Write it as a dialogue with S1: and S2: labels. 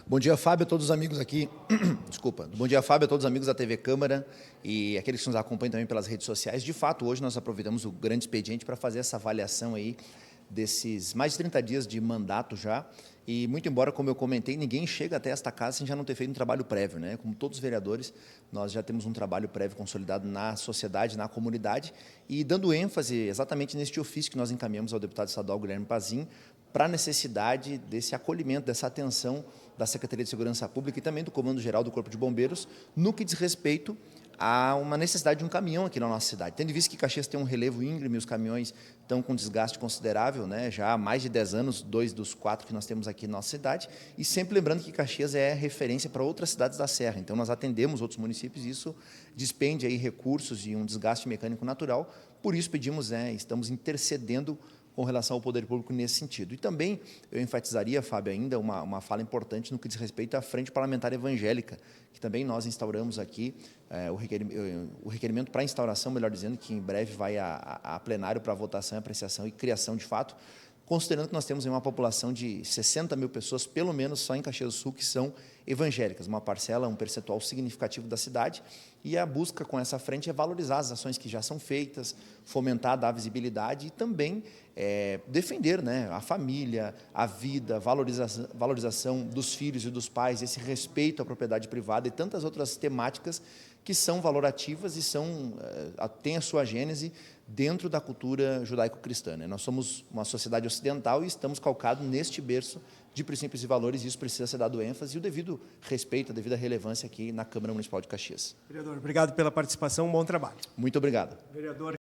S1: Bom dia, Fábio, a todos os amigos aqui. Desculpa. Bom dia, Fábio, a todos os amigos da TV Câmara e aqueles que nos acompanham também pelas redes sociais. De fato, hoje nós aproveitamos o grande expediente para fazer essa avaliação aí desses mais de 30 dias de mandato já. E, muito embora, como eu comentei, ninguém chega até esta casa sem já não ter feito um trabalho prévio, né? Como todos os vereadores, nós já temos um trabalho prévio consolidado na sociedade, na comunidade, e dando ênfase exatamente neste ofício que nós encaminhamos ao deputado estadual Guilherme Pazin, para a necessidade desse acolhimento, dessa atenção da Secretaria de Segurança Pública e também do Comando Geral do Corpo de Bombeiros, no que diz respeito a uma necessidade de um caminhão aqui na nossa cidade. Tendo visto que Caxias tem um relevo íngreme, os caminhões estão com desgaste considerável, né? Já há mais de 10 anos, 2 dos 4 que nós temos aqui na nossa cidade, e sempre lembrando que Caxias é referência para outras cidades da Serra, então nós atendemos outros municípios e isso despende aí recursos e um desgaste mecânico natural, por isso pedimos, estamos intercedendo com relação ao poder público nesse sentido. E também eu enfatizaria, Fábio, ainda uma fala importante no que diz respeito à Frente Parlamentar Evangélica, que também nós instauramos aqui o requerimento para instauração, melhor dizendo, que em breve vai a plenário para votação, apreciação e criação de fato, considerando que nós temos uma população de 60 mil pessoas, pelo menos só em Caxias do Sul, que são evangélicas, uma parcela, um percentual significativo da cidade, e a busca com essa frente é valorizar as ações que já são feitas, fomentar, dar visibilidade e também defender, né, a família, a vida, valorização dos filhos e dos pais, esse respeito à propriedade privada e tantas outras temáticas que são valorativas e têm a sua gênese dentro da cultura judaico-cristã, né? Nós somos uma sociedade ocidental e estamos calcados neste berço de princípios e valores, e isso precisa ser dado ênfase e o devido respeito, a devida relevância aqui na Câmara Municipal de Caxias.
S2: Vereador, obrigado pela participação, um bom trabalho.
S1: Muito obrigado.
S2: Vereador